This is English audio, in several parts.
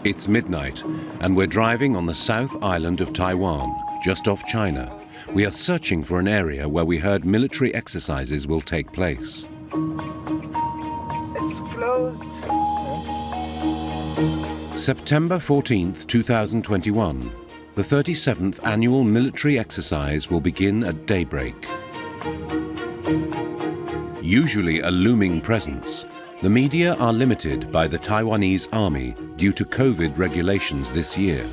It's midnight, and we're driving on the South Island of Taiwan, just off China. We are searching for an area where we heard military exercises will take place. It's closed. September 14th, 2021. The 37th annual military exercise will begin at daybreak. Usually a looming presence, the media are limited by the Taiwanese army due to COVID regulations this year.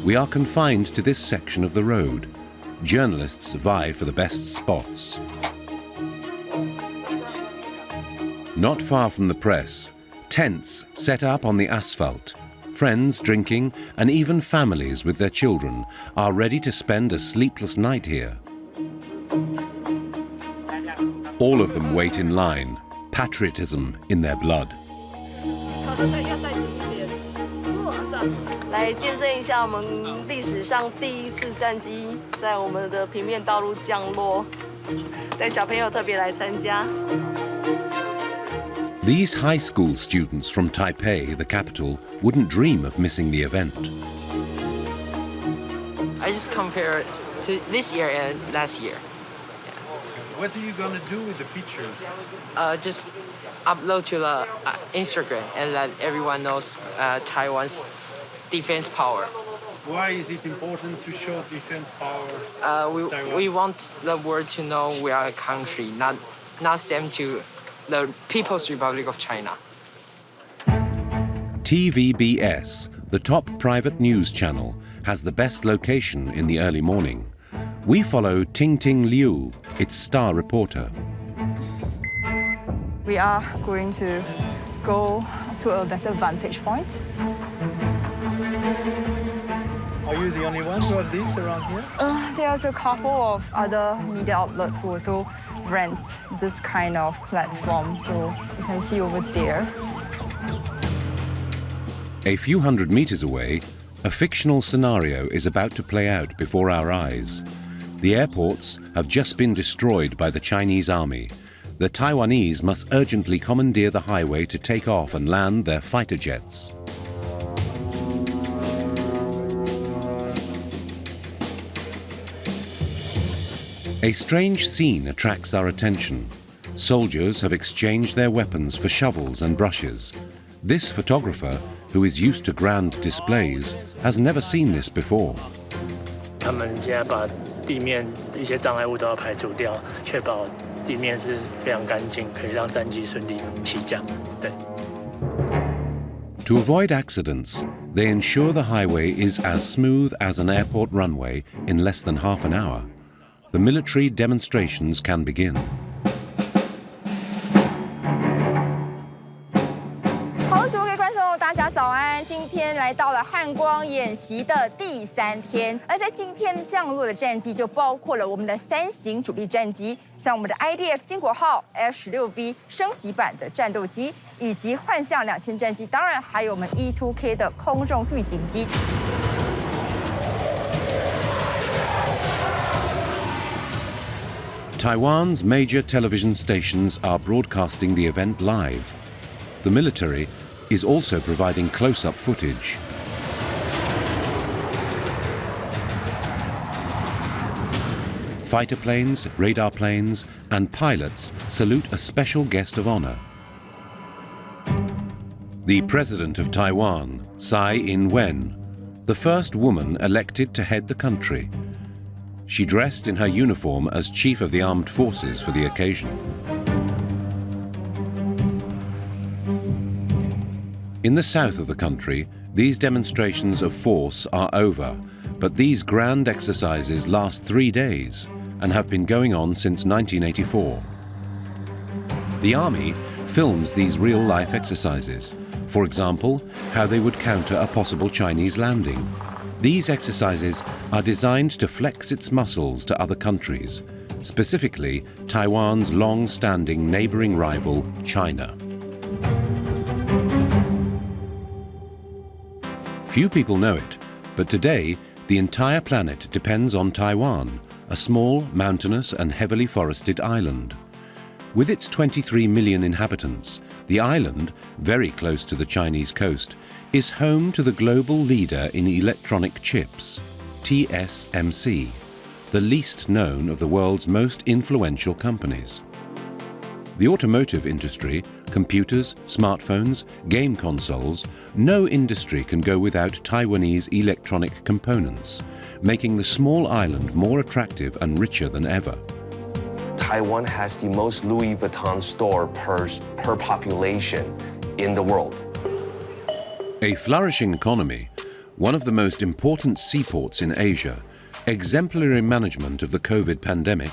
We are confined to this section of the road. Journalists vie for the best spots. Not far from the press, tents set up on the asphalt. Friends drinking, and even families with their children are ready to spend a sleepless night here. All of them wait in line, patriotism in their blood. 来见证一下我们历史上第一次战机在我们的平面道路降落，带小朋友特别来参加。 These high school students from Taipei, the capital, wouldn't dream of missing the event. I just compare to this year and last year. What are you gonna do with the pictures? Just upload to the Instagram and let everyone knows Taiwan's defense power. Why is it important to show defense power? We want the world to know we are a country, not same to the People's Republic of China. TVBS, the top private news channel, has the best location in the early morning. We follow Ting Ting Liu, its star reporter. We are going to go to a better vantage point. Are you the only one who have this around here? There's a couple of other media outlets who also rent this kind of platform, so you can see over there. A few hundred meters away, a fictional scenario is about to play out before our eyes. The airports have just been destroyed by the Chinese army. The Taiwanese must urgently commandeer the highway to take off and land their fighter jets. A strange scene attracts our attention. Soldiers have exchanged their weapons for shovels and brushes. This photographer, who is used to grand displays, has never seen this before. 他们现在把地面的一些障碍物都要排除掉，确保地面是非常干净，可以让战机顺利起降。对。 To avoid accidents, they ensure the highway is as smooth as an airport runway in less than half an hour. The military demonstrations can begin. 好，各位观众，大家早安！今天来到了汉光演习的第3天，而在今天降落的战机就包括了我们的3型主力战机，像我们的 IDF 金国号 F-16V 升级版的战斗机，以及幻象2000战机，当然还有我们 E-2K 的空中预警机。 Taiwan's major television stations are broadcasting the event live. The military is also providing close-up footage. Fighter planes, radar planes, and pilots salute a special guest of honor. The President of Taiwan, Tsai Ing-wen, the first woman elected to head the country. She dressed in her uniform as Chief of the Armed Forces for the occasion. In the south of the country, these demonstrations of force are over, but these grand exercises last 3 days and have been going on since 1984. The army films these real-life exercises. For example, how they would counter a possible Chinese landing. These exercises are designed to flex its muscles to other countries, specifically Taiwan's long-standing neighboring rival, China. Few people know it, but today the entire planet depends on Taiwan, a small, mountainous and heavily forested island. With its 23 million inhabitants, the island, very close to the Chinese coast, is home to the global leader in electronic chips, TSMC, the least known of the world's most influential companies. The automotive industry, computers, smartphones, game consoles, no industry can go without Taiwanese electronic components, making the small island more attractive and richer than ever. Taiwan has the most Louis Vuitton store per population in the world. A flourishing economy, one of the most important seaports in Asia, exemplary management of the COVID pandemic,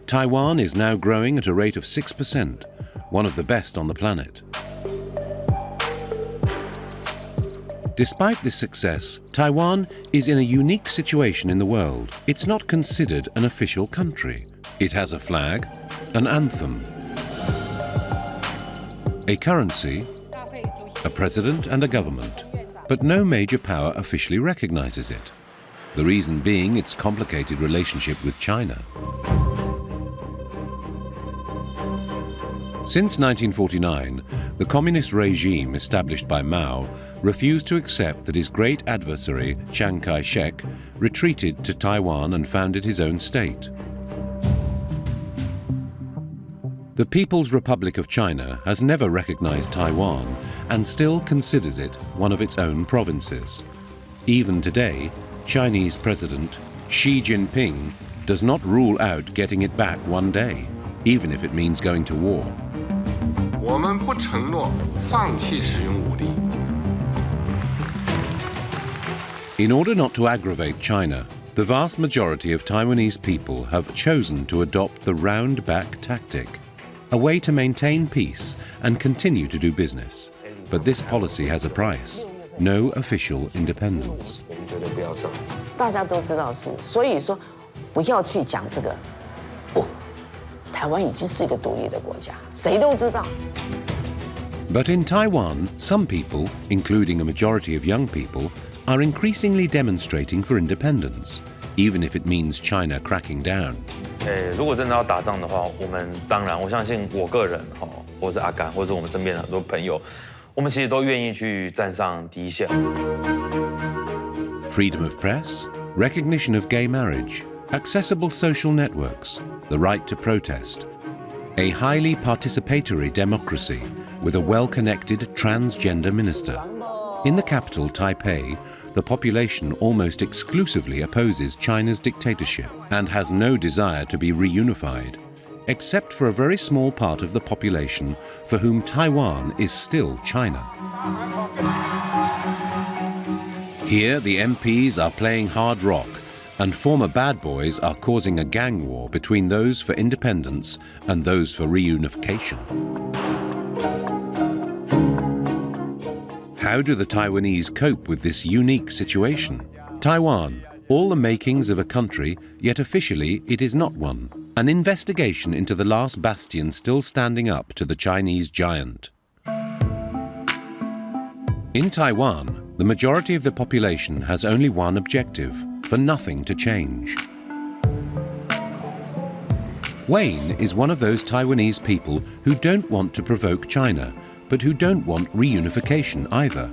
Taiwan is now growing at a rate of 6%, one of the best on the planet. Despite this success, Taiwan is in a unique situation in the world. It's not considered an official country. It has a flag, an anthem, a currency, a president and a government, but no major power officially recognizes it. The reason being its complicated relationship with China. Since 1949, the communist regime established by Mao refused to accept that his great adversary, Chiang Kai-shek, retreated to Taiwan and founded his own state. The People's Republic of China has never recognized Taiwan and still considers it one of its own provinces. Even today, Chinese President Xi Jinping does not rule out getting it back one day, even if it means going to war. 我们不承诺放弃使用武力。 In order not to aggravate China, the vast majority of Taiwanese people have chosen to adopt the round-back tactic, a way to maintain peace and continue to do business. But this policy has a price: no official independence. 大家都知道是，所以说不要去讲这个。不，台湾已经是一个独立的国家，谁都知道。 But in Taiwan, some people, including a majority of young people, are increasingly demonstrating for independence, even if it means China cracking down. 如果真的要打仗的话，我们当然，我相信我个人或是阿甘，或是我们身边的很多朋友，我们其实都愿意去站上第一线。 Freedom of press, recognition of gay marriage, accessible social networks, the right to protest, a highly participatory democracy with a well-connected transgender minister. In the capital, Taipei, the population almost exclusively opposes China's dictatorship and has no desire to be reunified, except for a very small part of the population for whom Taiwan is still China. Here, the MPs are playing hard rock, and former bad boys are causing a gang war between those for independence and those for reunification. How do the Taiwanese cope with this unique situation? Taiwan, all the makings of a country, yet officially it is not one. An investigation into the last bastion still standing up to the Chinese giant. In Taiwan, the majority of the population has only one objective: for nothing to change. Wayne is one of those Taiwanese people who don't want to provoke China, but who don't want reunification either.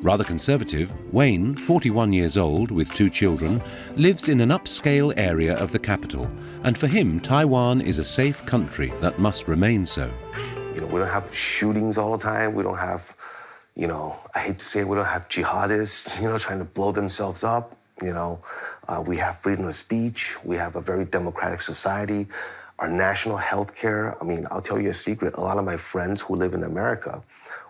Rather conservative, Wayne, 41 years old with 2 children, lives in an upscale area of the capital, and for him, Taiwan is a safe country that must remain so. You know, we don't have shootings all the time. We don't have, you know, I hate to say it, we don't have jihadists, you know, trying to blow themselves up. You know, we have freedom of speech. We have a very democratic society. Our national health care, I mean, I'll tell you a secret. A lot of my friends who live in America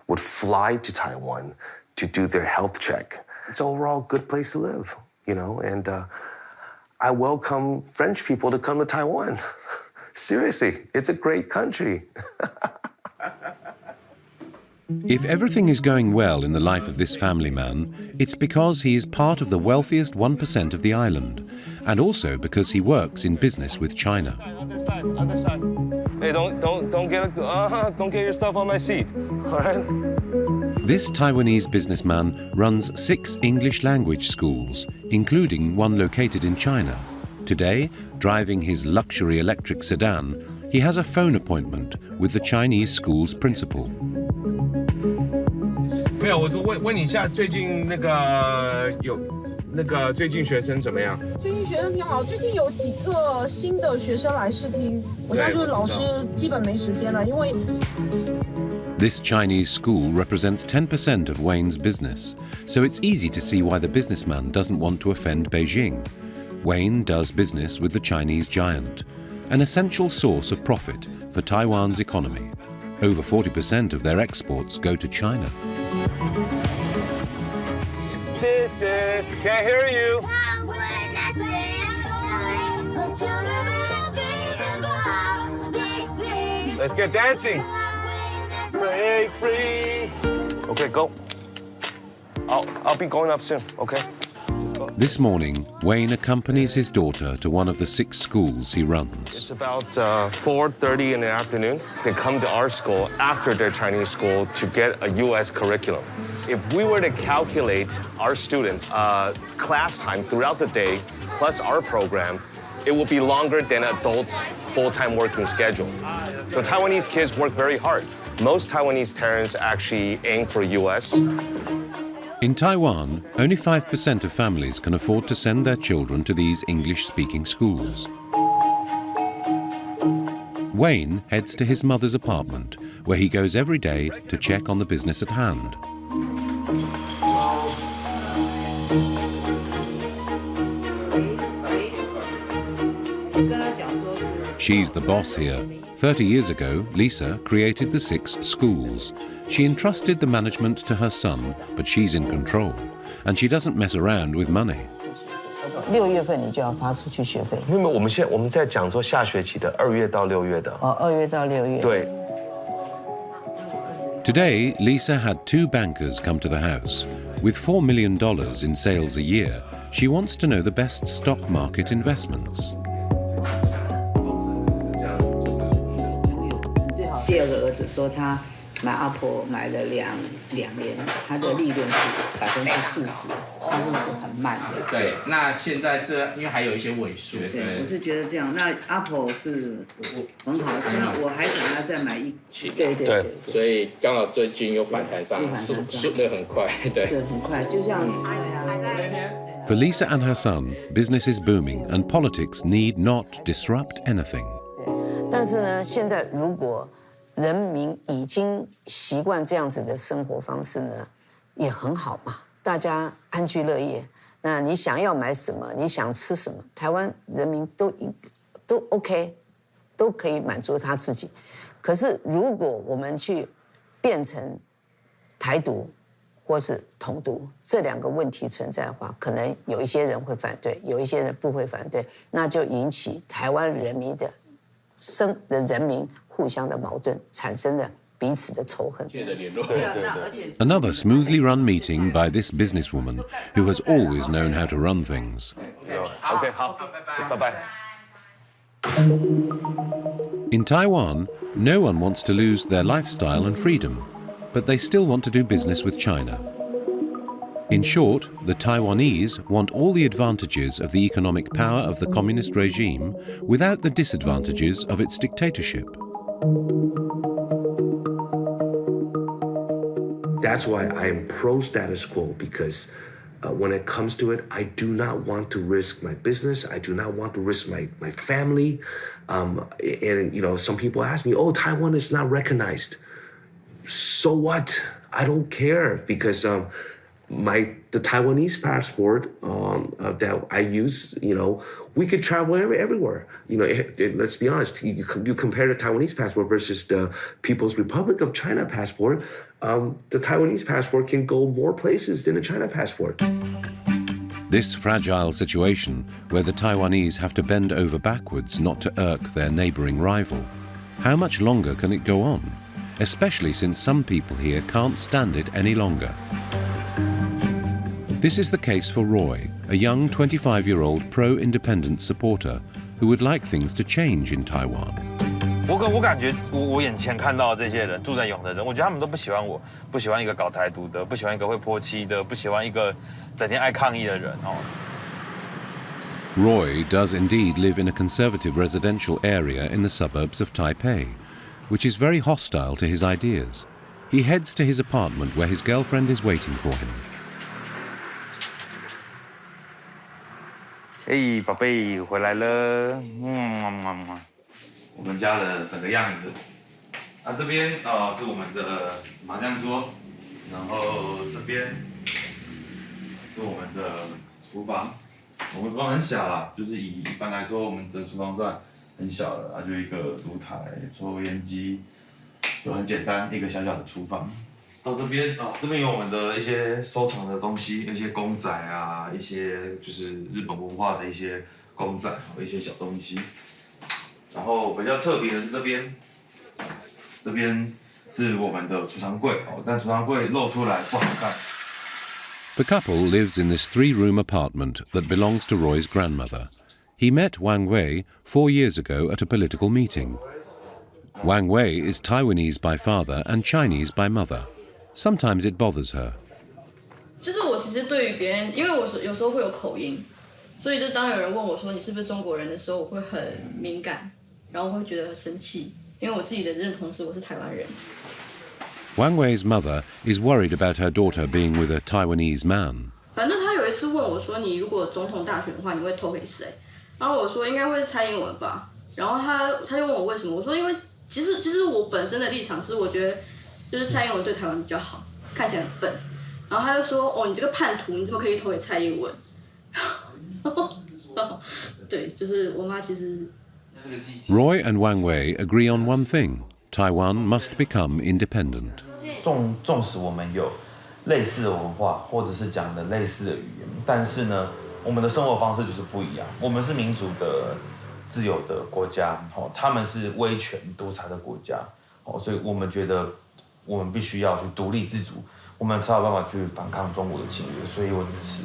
would fly to Taiwan to do their health check. It's an overall good place to live, you know, and I welcome French people to come to Taiwan. Seriously, it's a great country. If everything is going well in the life of this family man, it's because he is part of the wealthiest 1% of the island, and also because he works in business with China. Hey, don't get your stuff on my seat, all right? This Taiwanese businessman runs 6 English language schools, including one located in China. Today, driving his luxury electric sedan, he has a phone appointment with the Chinese school's principal. 没有，我就问你一下，最近那个最近学生怎么样？最近学生挺好，最近有几个新的学生来试听，我现在就是老师基本没时间了，因为。This Chinese school represents 10% of Wayne's business, so it's easy to see why the businessman doesn't want to offend Beijing. Wayne does business with the Chinese giant, an essential source of profit for Taiwan's economy. Over 40% of their exports go to China. This is, can't hear you. Let's get dancing. Break free. Okay, go. I'll be going up soon, okay? This morning, Wayne accompanies his daughter to one of the 6 schools he runs. It's about 4:30 in the afternoon. They come to our school after their Chinese school to get a U.S. curriculum. If we were to calculate our students' class time throughout the day, plus our program, it would be longer than adults' full-time working schedule. So Taiwanese kids work very hard. Most Taiwanese parents actually aim for U.S. In Taiwan, only 5% of families can afford to send their children to these English-speaking schools. Wayne heads to his mother's apartment, where he goes every day to check on the business at hand. She's the boss here. 30 years ago, Lisa created the 6 schools. She entrusted the management to her son, but she's in control, and she doesn't mess around with money. 6月份你就要发出去学费。因为我们在讲说下学期的2月到6月的。哦，2月到6月。对。Today, Lisa had 2 bankers come to the house. With $4 million in sales a year, she wants to know the best stock market investments. 第2个儿子说他买 Apple 买了2年，他的利润是40%，他说是很慢的。对，那现在因为还有一些尾数。对，我是觉得这样。那 Apple 是很好，这样我还想要再买一期。对，所以刚好最近又反弹上，速度很快，对，很快，就像。For Lisa and her son, business is booming, and politics need not disrupt anything. 但是呢，现在如果人民已经习惯这样子的生活方式呢，也很好嘛，大家安居乐业。那你想要买什么，你想吃什么，台湾人民都 OK， 都可以满足他自己。可是如果我们去变成台独或是统独这2个问题存在的话，可能有一些人会反对，有一些人不会反对，那就引起台湾人民的人民互相的矛盾，产生了彼此的仇恨。Another smoothly run meeting by this businesswoman who has always known how to run things. Okay, 好，拜拜。In Taiwan, no one wants to lose their lifestyle and freedom, but they still want to do business with China. In short, the Taiwanese want all the advantages of the economic power of the communist regime without the disadvantages of its dictatorship. That's why I am pro-status quo, because when it comes to it, I do not want to risk my business. I do not want to risk my family. And some people ask me, oh, Taiwan is not recognized. So what? I don't care, because the Taiwanese passport that I use, we could travel everywhere. Let's be honest. You compare the Taiwanese passport versus the People's Republic of China passport. The Taiwanese passport can go more places than the China passport. This fragile situation, where the Taiwanese have to bend over backwards not to irk their neighbouring rival, how much longer can it go on? Especially since some people here can't stand it any longer. This is the case for Roy, a young 25-year-old pro-independent supporter who would like things to change in Taiwan. 我感觉我眼前看到的这些人，住在永的人，我觉得他们都不喜欢我，不喜欢一个搞台独的，不喜欢一个会泼漆的，不喜欢一个整天爱抗议的人哦。Roy does indeed live in a conservative residential area in the suburbs of Taipei, which is very hostile to his ideas. He heads to his apartment where his girlfriend is waiting for him. 嘿，宝贝，回来了。我们家的整个样子。这边是我们的麻将桌，然后这边是我们的厨房。我们厨房很小啦，就是一般来说，我们的厨房算很小的，就一个炉台、抽烟机，就很简单，一个小小的厨房。到这边这边有我们的一些收藏的东西，一些公仔啊，一些就是日本文化的一些公仔，一些小东西。然后比较特别的是这边，这边是我们的储藏柜但储藏柜露出来不好看。The couple lives in this 3-room apartment that belongs to Roy's grandmother. He met Wang Wei 4 years ago at a political meeting. Wang Wei is Taiwanese by father and Chinese by mother. Sometimes it bothers her. 就是我其实对于别人，因为我有时候会有口音，所以就当有人问我说你是不是中国人的时候，我会很敏感，然后会觉得很生气，因为我自己的认同是我是台湾人。Wang Wei's mother is worried about her daughter being with a Taiwanese man. 反正他有一次问我说：“你如果总统大选的话，你会投给谁？”然后我说：“应该会是蔡英文吧。”然后他就问我为什么，我说：“因为其实我本身的立场是，我觉得就是蔡英文对台湾比较好，看起来很笨。”然后他就说：“哦，你这个叛徒，你怎么可以投给蔡英文？”对，就是我妈其实。Roy and Wang Wei agree on one thing: Taiwan must become independent. 纵使我们有类似的文化，或者是讲的类似的语言，但是呢，我们的生活方式就是不一样。我们是民主的、自由的国家，他们是威权独裁的国家，所以我们觉得我们必须要去独立自主，我们才有办法去反抗中国的侵略。所以我支持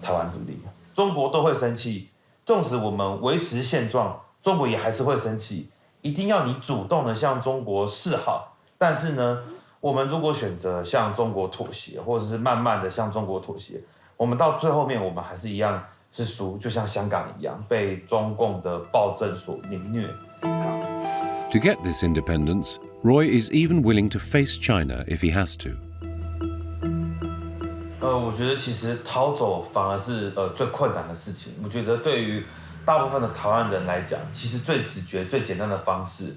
台湾独立。中国都会生气，纵使我们维持现状，中国也还是会生气。一定要你主动的向中国示好，但是呢，我们如果选择向中国妥协，或者是慢慢的向中国妥协，我们到最后面我们还是一样是输，就像香港一样被中共的暴政所凌虐。To get this independence, Roy is even willing to face China if he has to. 我觉得其实逃走反而是最困难的事情。我觉得对于大部分的台湾人来讲，其实最直觉、最简单的方式，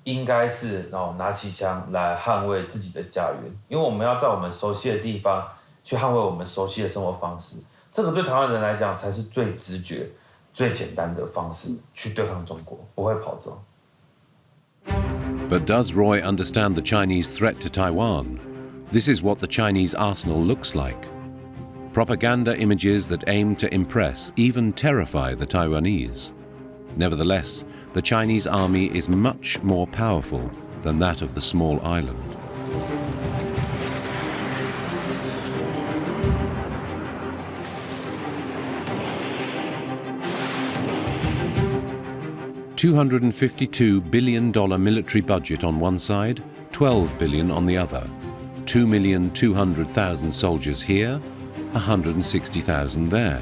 应该是拿起枪来捍卫自己的家园，因为我们要在我们熟悉的地方去捍卫我们熟悉的生活方式。这个对台湾人来讲才是最直觉、最简单的方式去对抗中国，不会跑走。But does Roy understand the Chinese threat to Taiwan? This is what the Chinese arsenal looks like. Propaganda images that aim to impress, even terrify the Taiwanese. Nevertheless, the Chinese army is much more powerful than that of the small island. $252 billion military budget on one side, $12 billion on the other. 2,200,000 soldiers here, 160,000 there.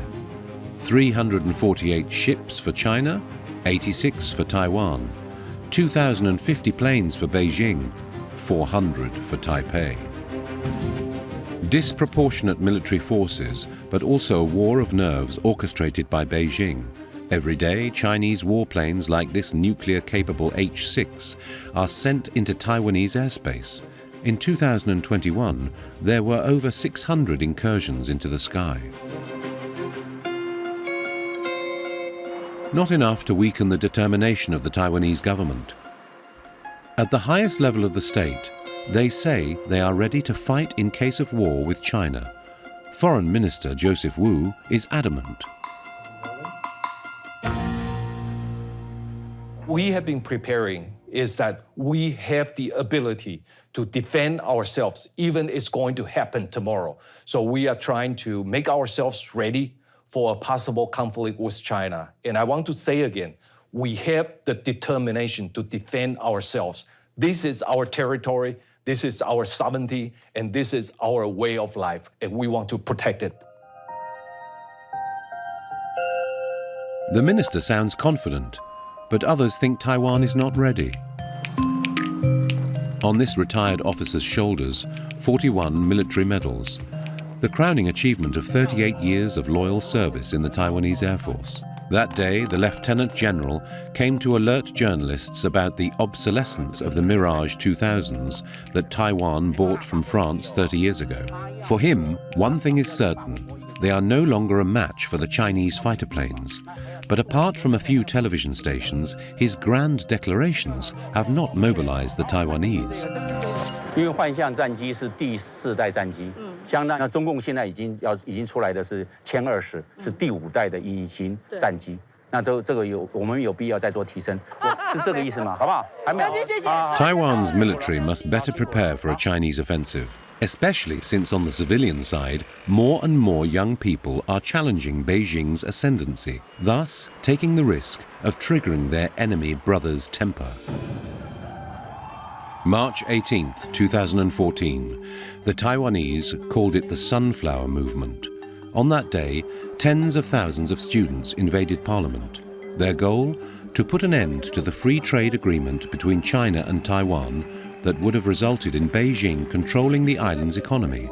348 ships for China, 86 for Taiwan. 2,050 planes for Beijing, 400 for Taipei. Disproportionate military forces, but also a war of nerves orchestrated by Beijing. Every day, Chinese warplanes like this nuclear-capable H-6 are sent into Taiwanese airspace. In 2021, there were over 600 incursions into the sky. Not enough to weaken the determination of the Taiwanese government. At the highest level of the state, they say they are ready to fight in case of war with China. Foreign Minister Joseph Wu is adamant. We have been preparing is that we have the ability to defend ourselves, even if it's going to happen tomorrow. So we are trying to make ourselves ready for a possible conflict with China. And I want to say again, we have the determination to defend ourselves. This is our territory, this is our sovereignty, and this is our way of life, and we want to protect it. The minister sounds confident, but others think Taiwan is not ready. On this retired officer's shoulders, 41 military medals, the crowning achievement of 38 years of loyal service in the Taiwanese Air Force. That day, the Lieutenant General came to alert journalists about the obsolescence of the Mirage 2000s that Taiwan bought from France 30 years ago. For him, one thing is certain: they are no longer a match for the Chinese fighter planes. But apart from a few television stations, his grand declarations have not mobilized the Taiwanese. 因为幻象战机是第4代战机，相当那中共现在已经出来的是歼20，是第5代的隐形战机。那这个我们有必要再做提升，是这个意思吗？好不好？还没有。Taiwan's military must better prepare for a Chinese offensive, especially since on the civilian side, more and more young people are challenging Beijing's ascendancy, thus taking the risk of triggering their enemy brother's temper. March 18th, 2014, the Taiwanese called it the Sunflower Movement. On that day, tens of thousands of students invaded Parliament. Their goal? To put an end to the free trade agreement between China and Taiwan that would have resulted in Beijing controlling the island's economy.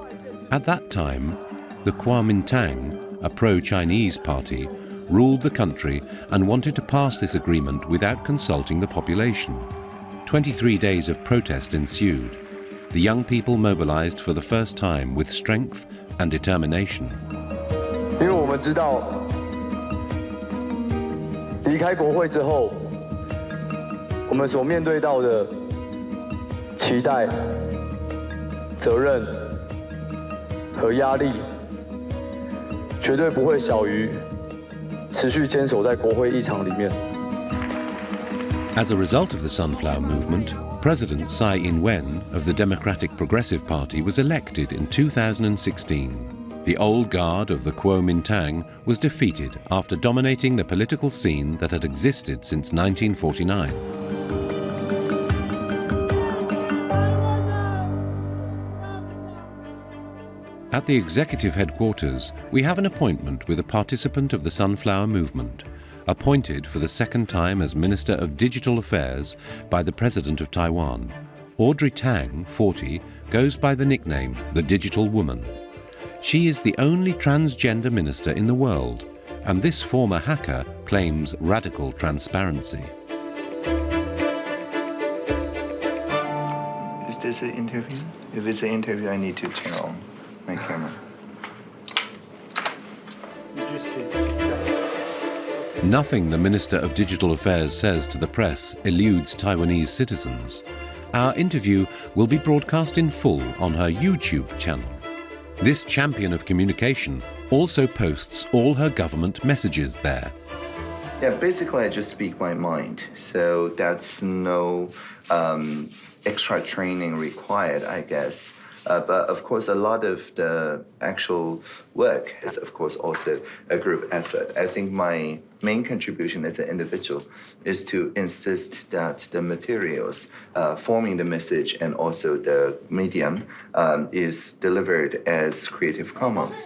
At that time, the Kuomintang, a pro-Chinese party, ruled the country and wanted to pass this agreement without consulting the population. 23 days of protest ensued. The young people mobilized for the first time with strength and determination. 因为我们知道，离开国会之后，我们所面对到的期待、责任和压力，绝对不会小于持续坚守在国会议场里面。 As a result of the Sunflower Movement, President Tsai Ing-wen of the Democratic Progressive Party was elected in 2016. The old guard of the Kuomintang was defeated after dominating the political scene that had existed since 1949. At the executive headquarters, we have an appointment with a participant of the Sunflower Movement, appointed for the second time as Minister of Digital Affairs by the President of Taiwan. Audrey Tang, 40, goes by the nickname the Digital Woman. She is the only transgender minister in the world, and this former hacker claims radical transparency. Is this an interview? If it's an interview, I need to turn on my camera. Nothing the Minister of Digital Affairs says to the press eludes Taiwanese citizens. Our interview will be broadcast in full on her YouTube channel. This champion of communication also posts all her government messages there. Yeah, basically I just speak my mind, so that's no extra training required, I guess. But of course, a lot of the actual work is, of course, also a group effort. I think my main contribution as an individual is to insist that the materials forming the message and also the medium is delivered as Creative Commons.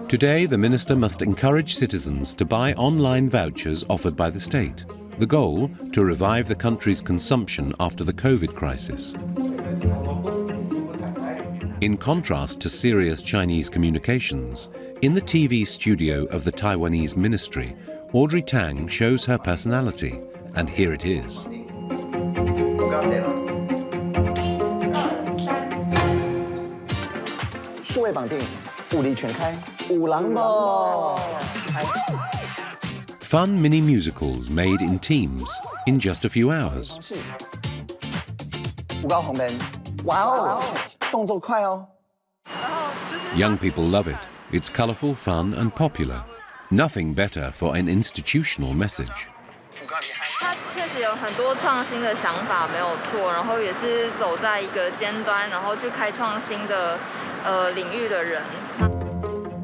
Today, the minister must encourage citizens to buy online vouchers offered by the state. The goal? To revive the country's consumption after the COVID crisis. In contrast to serious Chinese communications, in the TV studio of the Taiwanese ministry, Audrey Tang shows her personality, and here it is. Fun mini musicals made in teams in just a few hours. Young people love it. It's colorful, fun, and popular. Nothing better for an institutional message. 他确实有很多创新的想法，没有错。然后也是走在一个尖端，然后去开创新的领域的人。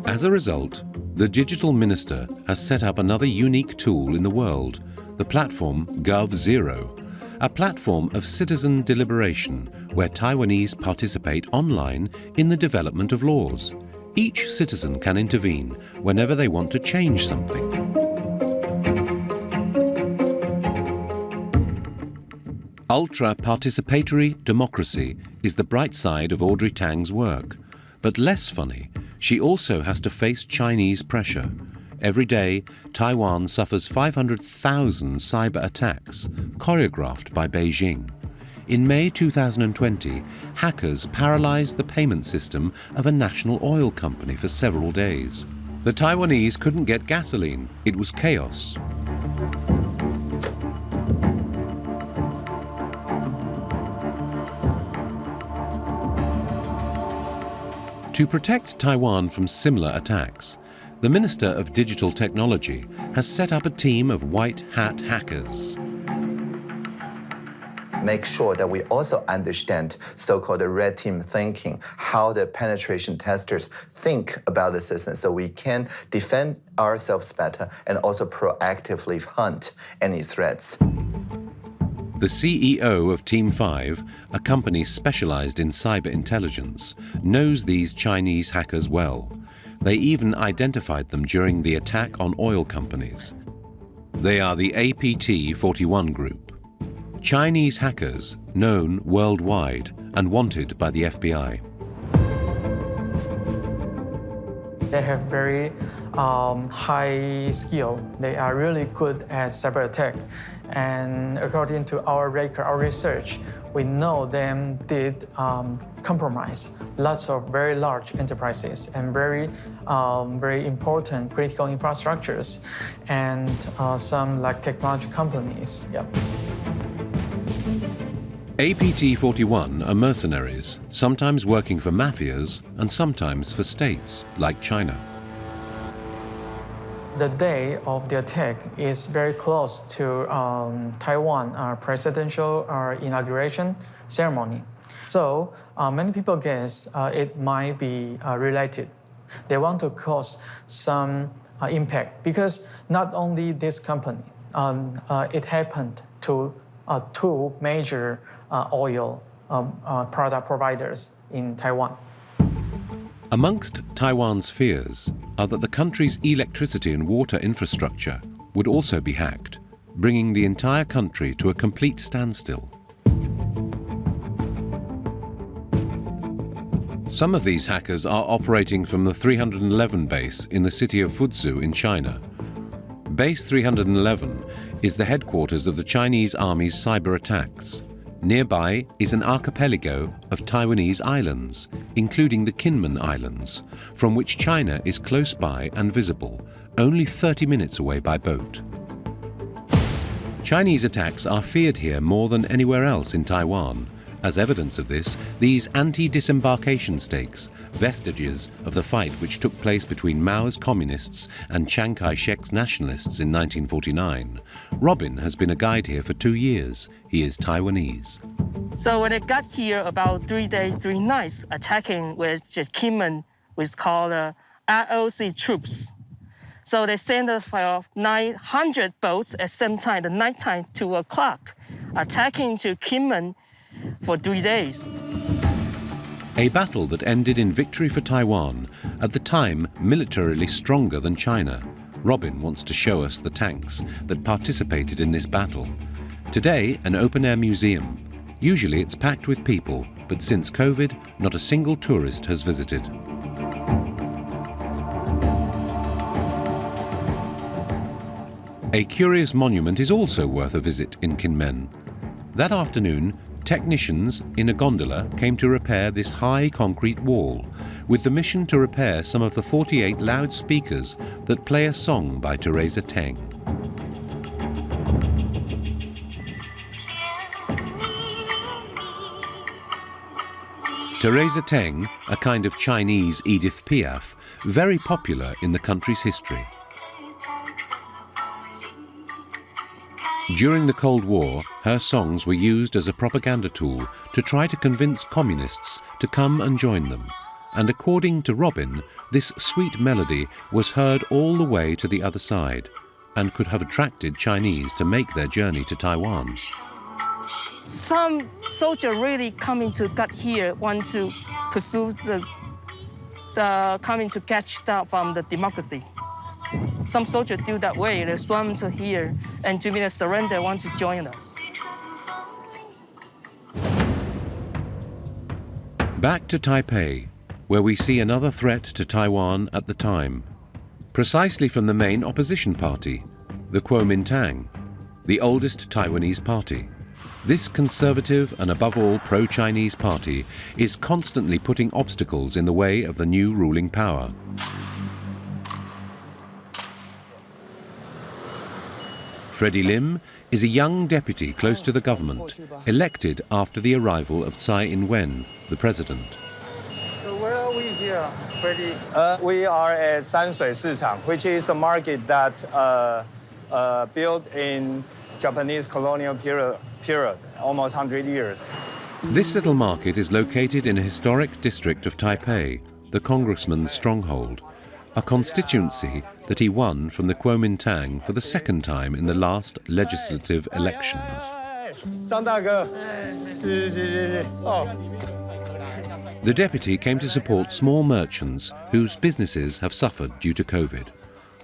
As a result, the digital minister has set up another unique tool in the world, the platform GovZero, a platform of citizen deliberation where Taiwanese participate online in the development of laws. Each citizen can intervene whenever they want to change something. Ultra-participatory democracy is the bright side of Audrey Tang's work. But less funny, she also has to face Chinese pressure. Every day, Taiwan suffers 500,000 cyber attacks, choreographed by Beijing. In May 2020, hackers paralyzed the payment system of a national oil company for several days. The Taiwanese couldn't get gasoline. It was chaos. To protect Taiwan from similar attacks, the Minister of Digital Technology has set up a team of white hat hackers. Make sure that we also understand so-called red team thinking, how the penetration testers think about the system so we can defend ourselves better and also proactively hunt any threats. The CEO of Team 5, a company specialized in cyber intelligence, knows these Chinese hackers well. They even identified them during the attack on oil companies. They are the APT-41 group. Chinese hackers known worldwide and wanted by the FBI. They have very high skill. They are really good at cyber attack. And according to our record, our research, we know them did compromise lots of very large enterprises and very important critical infrastructures and some like technology companies. Yep. APT-41 are mercenaries, sometimes working for mafias and sometimes for states like China. The day of the attack is very close to Taiwan presidential inauguration ceremony. So many people guess it might be related. They want to cause some impact because not only this company, it happened to two major oil product providers in Taiwan. Amongst Taiwan's fears are that the country's electricity and water infrastructure would also be hacked, bringing the entire country to a complete standstill. Some of these hackers are operating from the 311 base in the city of Fuzhou in China. Base 311 is the headquarters of the Chinese Army's cyber attacks. Nearby is an archipelago of Taiwanese islands, including the Kinmen Islands, from which China is close by and visible, only 30 minutes away by boat. Chinese attacks are feared here more than anywhere else in Taiwan. As evidence of this, these anti-disembarkation stakes, vestiges of the fight which took place between Mao's communists and Chiang Kai-shek's nationalists in 1949. Robin has been a guide here for 2 years. He is Taiwanese. So when they got here about 3 days, 3 nights, attacking with just Kinmen, which is called ROC troops. So they sent 900 boats at the same time, the nighttime, 2 o'clock, attacking to Kinmen for 3 days. A battle that ended in victory for Taiwan, at the time militarily stronger than China. Robin wants to show us the tanks that participated in this battle. Today, an open-air museum. Usually it's packed with people, but since COVID, not a single tourist has visited. A curious monument is also worth a visit in Kinmen. That afternoon, technicians in a gondola came to repair this high concrete wall, with the mission to repair some of the 48 loudspeakers that play a song by Teresa Teng. Teresa Teng, a kind of Chinese Edith Piaf, very popular in the country's history. During the Cold War, her songs were used as a propaganda tool to try to convince communists to come and join them. And according to Robin, this sweet melody was heard all the way to the other side and could have attracted Chinese to make their journey to Taiwan. Some soldiers really coming to get here, want to pursue the coming to catch that from the democracy. Some soldiers do that way, they swim to here, and to be a surrender, want to join us. Back to Taipei, where we see another threat to Taiwan at the time, precisely from the main opposition party, the Kuomintang, the oldest Taiwanese party. This conservative and above all pro-Chinese party is constantly putting obstacles in the way of the new ruling power. Freddie Lim is a young deputy close to the government, elected after the arrival of Tsai Ing-wen, the president. So where are we here, Freddie? We are at Sansui Sichang, which is a market that built in Japanese colonial period, almost 100 years. This little market is located in a historic district of Taipei, the congressman's stronghold, a constituency that he won from the Kuomintang for the second time in the last legislative elections. The deputy came to support small merchants whose businesses have suffered due to COVID.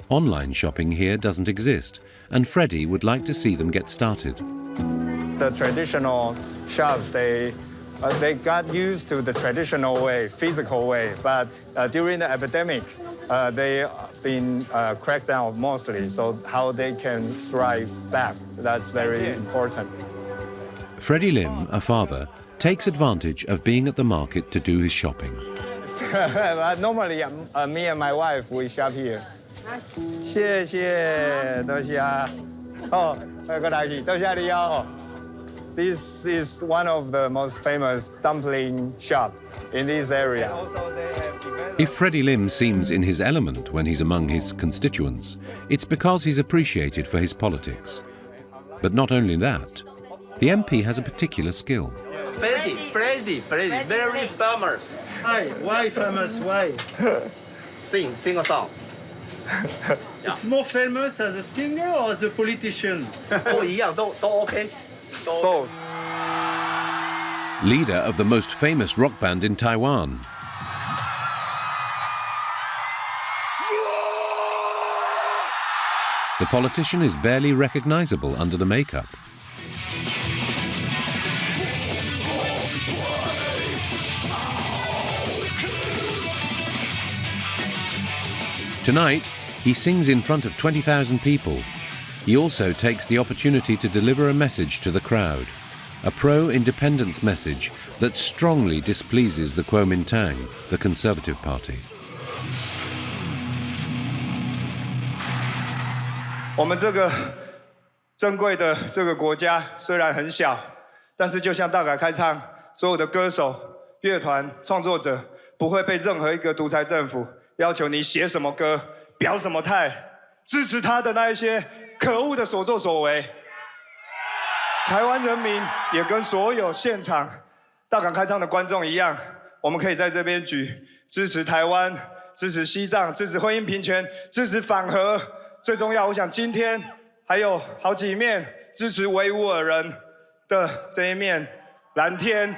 Online shopping here doesn't exist, and Freddie would like to see them get started. The traditional shops, they got used to the traditional way, physical way, but during the epidemic, they've been cracked down mostly, so how they can thrive back, that's very important. Freddie Lim, a father, takes advantage of being at the market to do his shopping. Normally, me and my wife, we shop here. 谢谢，多谢。哦，过来去，多谢你哦。This is one of the most famous dumpling shop in this area. If Freddie Lim seems in his element when he's among his constituents, it's because he's appreciated for his politics. But not only that, the MP has a particular skill. Freddie, very famous. Hi, why famous? Why? Sing a song. It's more famous as a singer or as a politician? 都一样，都 OK. Both. Leader of the most famous rock band in Taiwan. The politician is barely recognizable under the makeup. Tonight, he sings in front of 20,000 people. He also takes the opportunity to deliver a message to the crowd, a pro-independence message that strongly displeases the Kuomintang, the Conservative Party. 我们这个珍贵的这个国家虽然很小，但是就像大改开唱，所有的歌手、乐团、创作者不会被任何一个独裁政府要求你写什么歌、表什么态，支持他的那一些可恶的所作所为。台湾人民也跟所有现场大港开唱的观众一样，我们可以在这边举支持台湾、支持西藏、支持婚姻平权、支持反核。最重要，我想今天还有好几面支持维吾尔人的这一面蓝天。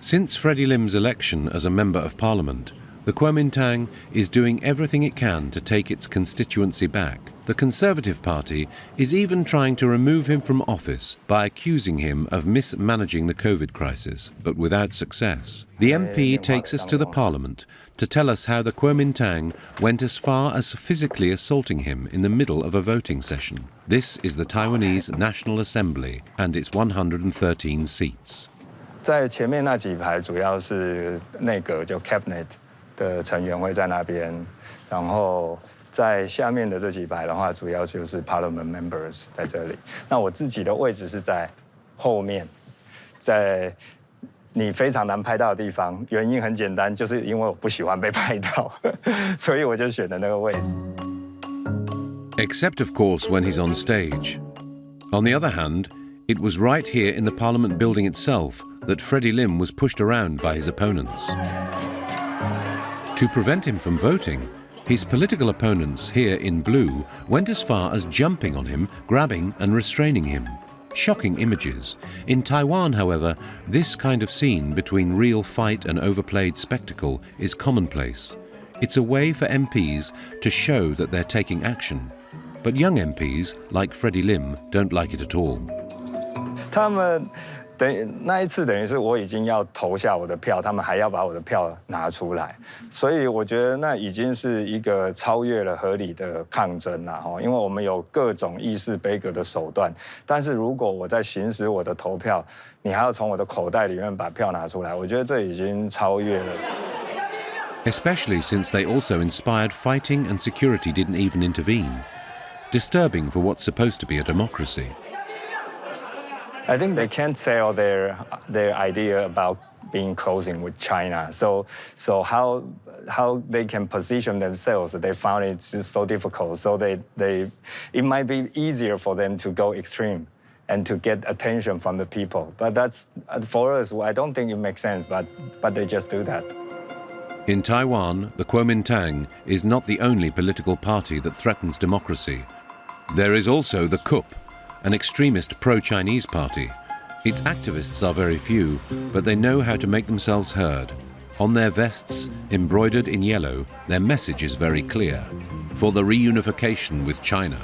Since Freddie Lim's election as a Member of Parliament, the Kuomintang is doing everything it can to take its constituency back. The Conservative Party is even trying to remove him from office by accusing him of mismanaging the COVID crisis, but without success. The MP takes us to the Parliament to tell us how the Kuomintang went as far as physically assaulting him in the middle of a voting session. This is the Taiwanese National Assembly and its 113 seats. 在前面那几排主要是内阁就 cabinet 的成员会在那边，然后在下面的这几排的话，主要就是 parliament members 在这里。那我自己的位置是在后面，在你非常难拍到的地方。原因很简单，就是因为我不喜欢被拍到，所以我就选了那个位置。Except, of course, when he's on stage. On the other hand, it was right here in the Parliament building itself that Freddie Lim was pushed around by his opponents. To prevent him from voting, his political opponents here in blue went as far as jumping on him, grabbing and restraining him. Shocking images. In Taiwan, however, this kind of scene between real fight and overplayed spectacle is commonplace. It's a way for MPs to show that they're taking action. But young MPs, like Freddie Lim, don't like it at all. 他们那一次等于是我已经要投下我的票，他们还要把我的票拿出来，所以我觉得那已经是一个超越了合理的抗争啦，因为我们有各种议事杯葛的手段，但是如果我在行使我的投票，你还要从我的口袋里面把票拿出来，我觉得这已经超越了。Especially since they also inspired fighting and security didn't even intervene. Disturbing for what's supposed to be a democracy. I think they can't sell their idea about being closing with China. So how they can position themselves? They found it just so difficult. So it might be easier for them to go extreme and to get attention from the people. But that's for us. I don't think it makes sense. But they just do that. In Taiwan, the Kuomintang is not the only political party that threatens democracy. There is also the CUP, an extremist pro-Chinese party. Its activists are very few, but they know how to make themselves heard. On their vests, embroidered in yellow, their message is very clear: for the reunification with China.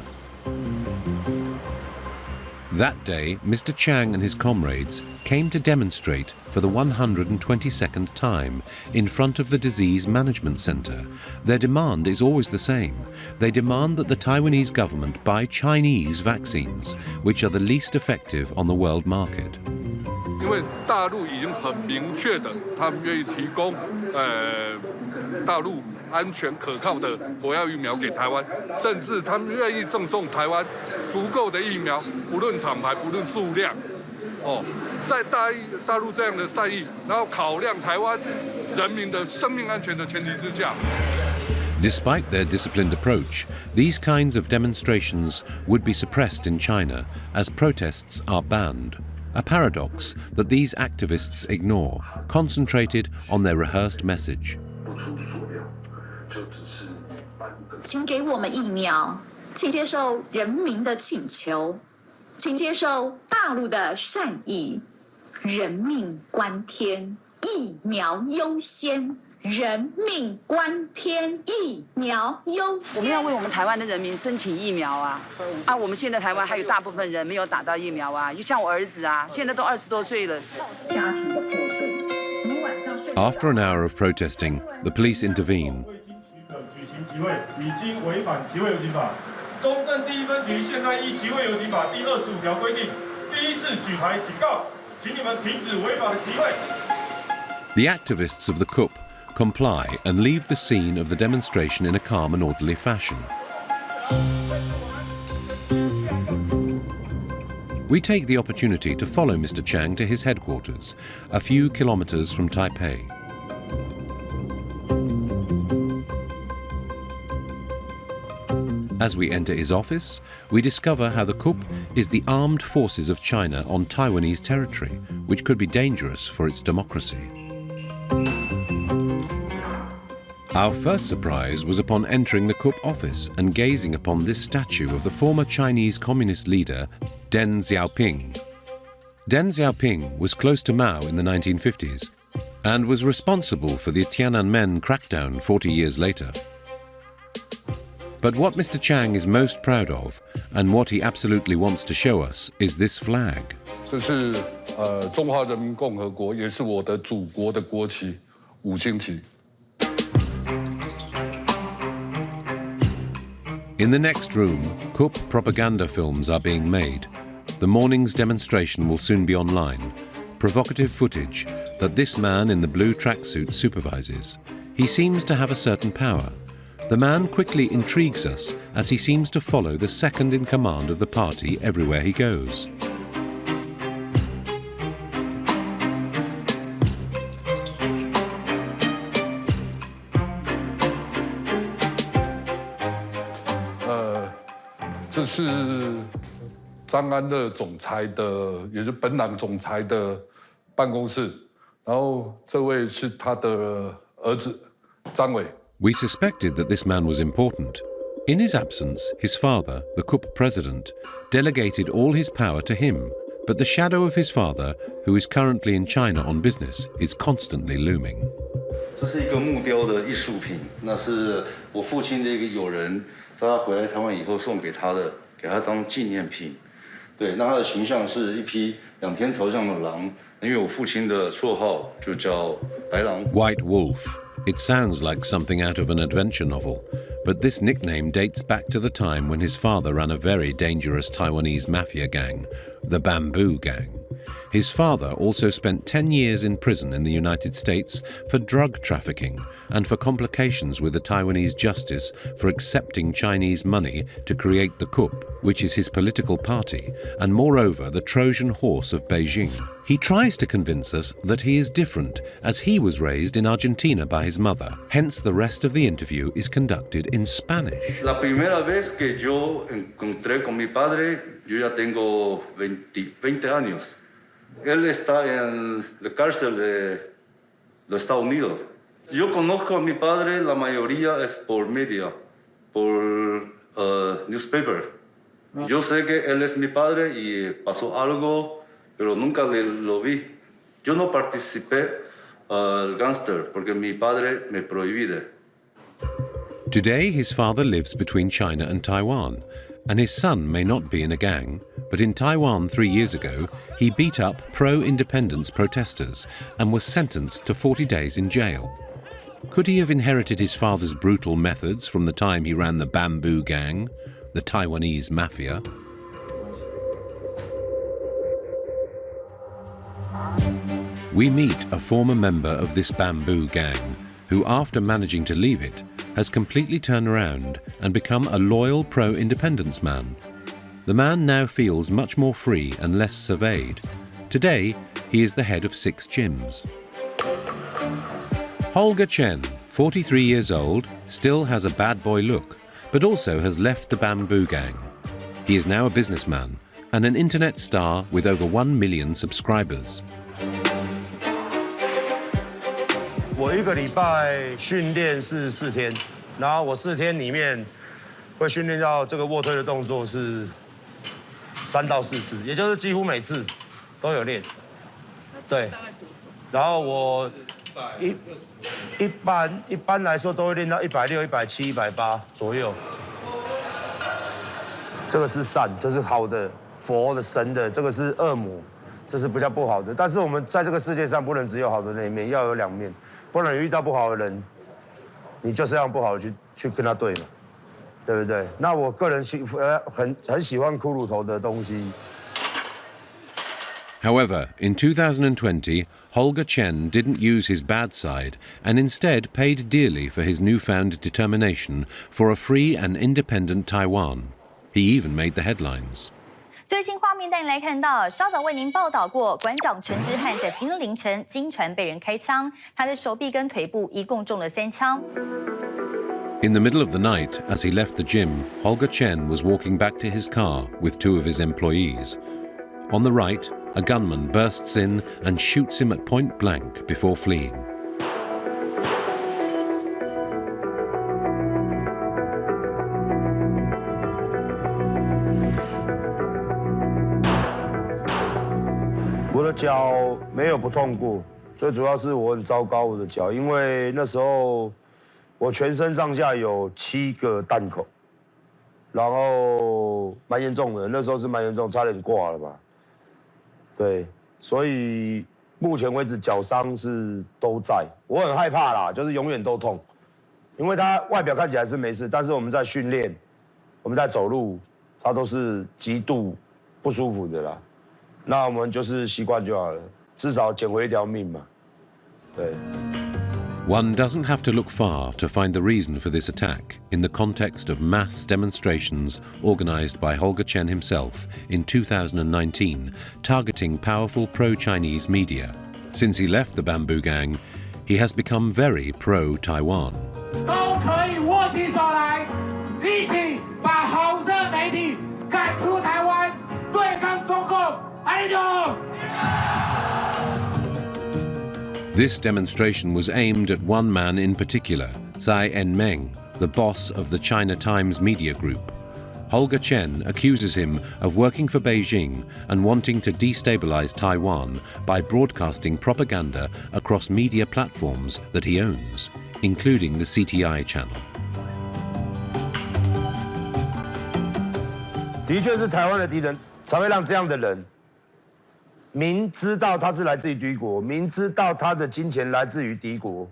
That day, Mr. Chiang and his comrades came to demonstrate for the 122nd time in front of the Disease Management Center. Their demand is always the same. They demand that the Taiwanese government buy Chinese vaccines, which are the least effective on the world market. 因为大陆已经很明确的，他们愿意提供大陆安全可靠的国药疫苗给台湾，甚至他们愿意赠送台湾足够的疫苗，不论厂牌，不论数量。在大陆这样的善意，然后考量台湾人民的生命安全的前提之下。Despite their disciplined approach, these kinds of demonstrations would be suppressed in China as protests are banned. A paradox that these activists ignore, concentrated on their rehearsed message. 请给我们疫苗，请接受人民的请求，请接受大陆的善意，人命关天，疫苗优先。人命关天，疫苗优先。我们要为我们台湾的人民申请疫苗啊！我们现在台湾还有大部分人没有打到疫苗啊，就像我儿子啊，现在都20多岁了。家庭的破碎。After an hour of protesting, the police intervene. 举行集会已经违反集会游行法。中正第一分局现在依集会游行法第25条规定，第一次举牌警告，请你们停止违法的集会。The activists of the CUP comply and leave the scene of the demonstration in a calm and orderly fashion. We take the opportunity to follow Mr. Chiang to his headquarters, a few kilometers from Taipei. As we enter his office, we discover how the CUP is the armed forces of China on Taiwanese territory, which could be dangerous for its democracy. Our first surprise was upon entering the CUP office and gazing upon this statue of the former Chinese communist leader, Deng Xiaoping. Deng Xiaoping was close to Mao in the 1950s and was responsible for the Tiananmen crackdown 40 years later. But what Mr. Chiang is most proud of, and what he absolutely wants to show us, is this flag. 这是中华人民共和国，也是我的祖国的国旗，5星旗。 In the next room, CUP propaganda films are being made. The morning's demonstration will soon be online. Provocative footage that this man in the blue tracksuit supervises. He seems to have a certain power. The man quickly intrigues us as he seems to follow the second in command of the party everywhere he goes. This是张安乐总裁的，也是本党总裁的办公室。然后这位是他的儿子张伟。 We suspected that this man was important. In his absence, his father, the CUP president, delegated all his power to him. But the shadow of his father, who is currently in China on business, is constantly looming. 这是一个木雕的艺术品，那是我父亲的一个友人，在他回来台湾以后送给他的，给他当纪念品。对，那他的形象是一匹2天朝向的狼，因为我父亲的绰号就叫白狼。White Wolf. It sounds like something out of an adventure novel, but this nickname dates back to the time when his father ran a very dangerous Taiwanese mafia gang, the Bamboo Gang. His father also spent 10 years in prison in the United States for drug trafficking and for complications with the Taiwanese justice for accepting Chinese money to create the CUP, which is his political party, and moreover the Trojan horse of Beijing. He tries to convince us that he is different, as he was raised in Argentina by his mother. Hence the rest of the interview is conducted in Spanish. La primera vez que yo encontré con mi padre, yo ya tengo 20 años. Él está en la cárcel de los Estados Unidos. Yo conozco a mi padre, la mayoría es por media, por newspaper. Yo sé que él es mi padre y pasó algo, pero nunca lo vi. Yo no participé al gangster porque mi padre me prohibí. Today his father lives between China and Taiwan, and his son may not be in a gang, but in Taiwan 3 years ago, he beat up pro-independence protesters and was sentenced to 40 days in jail. Could he have inherited his father's brutal methods from the time he ran the Bamboo Gang, the Taiwanese mafia? We meet a former member of this Bamboo Gang who, after managing to leave it, has completely turned around and become a loyal pro-independence man. The man now feels much more free and less surveyed. Today, he is the head of 6 gyms. Holger Chen, 43 years old, still has a bad boy look, but also has left the Bamboo Gang. He is now a businessman and an internet star with over 1 million subscribers. 我1个礼拜训练是4天，然后我4天里面会训练到这个卧推的动作是3到4次，也就是几乎每次都有练。对，然后我一般来说都会练到160、170、180左右。这个是善，就是好的佛的神的，这个是恶魔，这是比较不好的。但是我们在这个世界上不能只有好的那一面，要有2面。 不然遇到不好的人，你就是要不好的去跟他对嘛，对不对？那我个人很喜欢骷髅头的东西。 However, in 2020, Holger Chen didn't use his bad side and instead paid dearly for his newfound determination for a free and independent Taiwan. He even made the headlines. 最新画面带您来看到，稍早为您报道过，馆长陈之汉在今日凌晨经传被人开枪，他的手臂跟腿部一共中了3枪。In the middle of the night, as he left the gym, Holger Chen was walking back to his car with 2 of his employees. On the right, a gunman bursts in and shoots him at point blank before fleeing. 我的脚没有不痛过，最主要是我很糟糕我的脚，因为那时候我全身上下有7个弹孔，然后蛮严重的，那时候是蛮严重，差点挂了吧。对，所以目前为止脚伤是都在，我很害怕啦，就是永远都痛，因为它外表看起来是没事，但是我们在训练，我们在走路，它都是极度不舒服的啦。 那我们就是习惯就好了，至少捡回一条命嘛。对。One doesn't have to look far to find the reason for this attack in the context of mass demonstrations organized by Holger Chen himself in 2019, targeting powerful pro-Chinese media. Since he left the Bamboo Gang, he has become very pro-Taiwan. 都可以握起手来，一起把红色媒体赶出台湾，对抗中共。 This demonstration was aimed at one man in particular, Tsai Ing-meng, the boss of the China Times media group. Holger Chen accuses him of working for Beijing and wanting to destabilize Taiwan by broadcasting propaganda across media platforms that he owns, including the CTI channel. 的确是台湾的敌人才会让这样的人明知道他是来自于敌国，明知道他的金钱来自于敌国。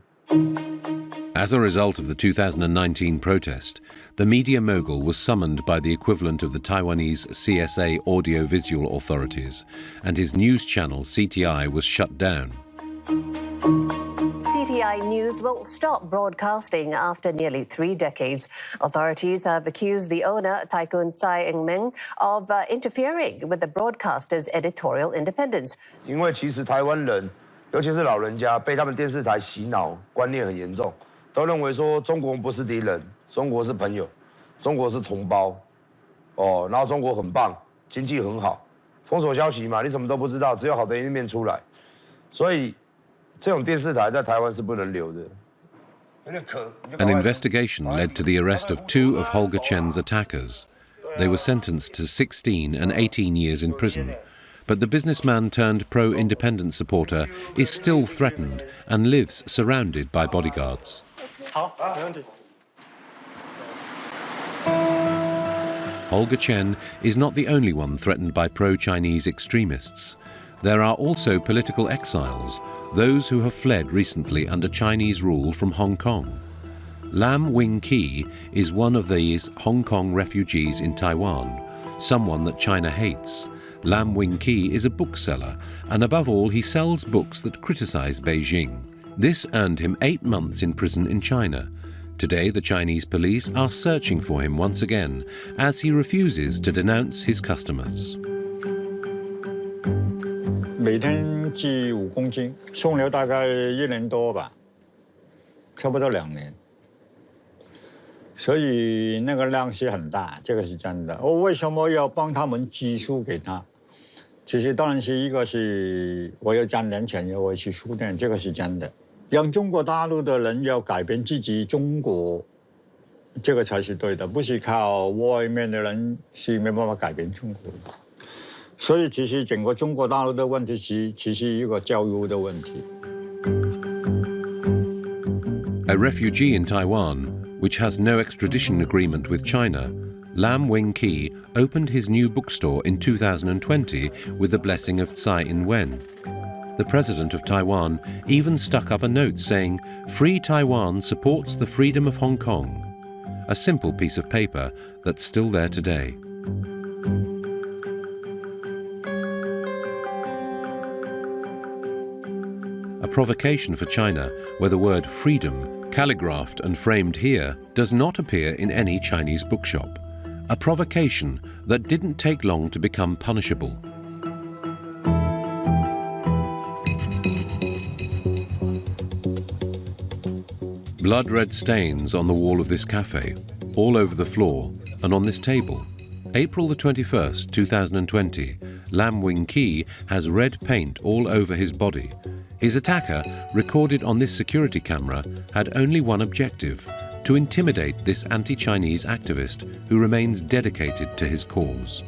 As a result of the 2019 protest, the media mogul was summoned by the equivalent of the Taiwanese CSA audiovisual authorities, and his news channel CTI was shut down. CTI News will stop broadcasting after nearly 3 decades. Authorities have accused the owner, Tycoon Tsai Ing-meng, of interfering with the broadcaster's editorial independence. 因为其实台湾人，尤其是老人家，被他们电视台洗脑，观念很严重，都认为说中国不是敌人，中国是朋友，中国是同胞，然后中国很棒，经济很好，封锁消息嘛，你什么都不知道，只有好的一面出来，所以。 这种电视台在台湾是不能留的。An investigation led to the arrest of 2 of Holger Chen's attackers. They were sentenced to 16 and 18 years in prison. But the businessman turned pro-independent supporter is still threatened and lives surrounded by bodyguards. Holger Chen is not the only one threatened by pro-Chinese extremists. There are also political exiles, those who have fled recently under Chinese rule from Hong Kong. Lam Wing-ki is one of these Hong Kong refugees in Taiwan, someone that China hates. Lam Wing-ki is a bookseller, and above all he sells books that criticize Beijing. This earned him 8 months in prison in China. Today the Chinese police are searching for him once again, as he refuses to denounce his customers. 每天寄5公斤，送了大概1年多吧，差不多2年，所以那个量是很大，这个是真的。我为什么要帮他们寄书给他？其实当然是一个是我要赚点钱，我去书店，这个是真的。让中国大陆的人要改变自己中国，这个才是对的，不是靠外面的人是没办法改变中国的。 所以其实整个中国大陆的问题是其实一个教育的问题。A refugee in Taiwan, which has no extradition agreement with China, Lam Wing-ki opened his new bookstore in 2020 with the blessing of Tsai Ing-wen. The president of Taiwan even stuck up a note saying, "Free Taiwan supports the freedom of Hong Kong," a simple piece of paper that's still there today. A provocation for China, where the word freedom, calligraphed and framed here, does not appear in any Chinese bookshop. A provocation that didn't take long to become punishable. Blood-red stains on the wall of this cafe, all over the floor, and on this table. April the 21st, 2020, Lam Wing-ki has red paint all over his body. His attacker, recorded on this security camera, had only one objective: to intimidate this anti-Chinese activist who remains dedicated to his cause.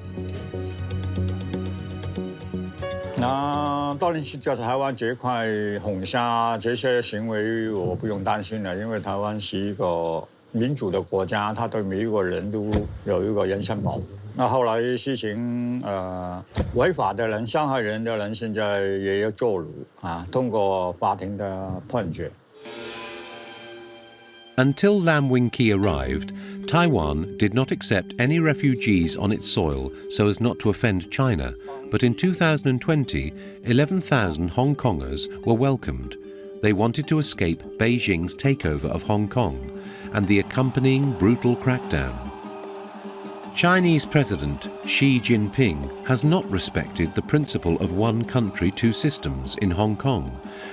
那当然是在台湾这块红沙这些行为，我不用担心了，因为台湾是一个民主的国家，它对每一个人都有一个人身保护。那后来事情违法的人、伤害人的人，现在也要坐牢啊，通过法庭的判决。 Until Lam Wing-ki arrived, Taiwan did not accept any refugees on its soil so as not to offend China. But in 2020, 11,000 Hong Kongers were welcomed. They wanted to escape Beijing's takeover of Hong Kong and the accompanying brutal crackdown. Chinese President Xi Jinping has not respected the principle of one country, two systems in Hong Kong,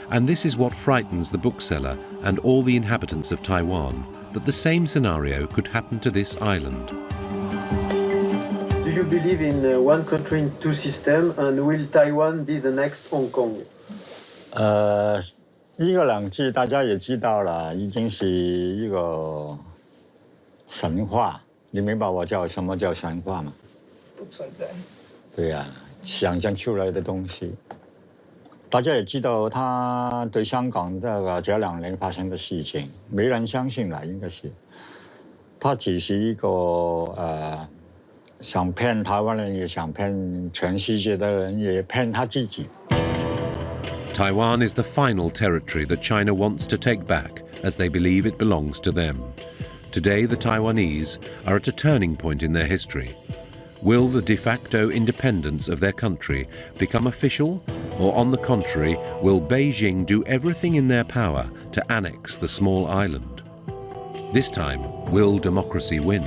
and this is what frightens the bookseller and all the inhabitants of Taiwan, that the same scenario could happen to this island. Do you believe in one country, two systems, and will Taiwan be the next Hong Kong? 一个两制大家也知道了，已经是一个神话。你明白我叫什么叫神话吗？不存在。对呀、想象出来的东西。大家也知道，他对香港这2年发生的事情，没人相信了，应该是。他只是一个想骗台湾人，也想骗全世界的人，也骗他自己。Taiwan is the final territory that China wants to take back, as they believe it belongs to them. Today, the Taiwanese are at a turning point in their history. Will the de facto independence of their country become official, or on the contrary, will Beijing do everything in their power to annex the small island? This time, will democracy win?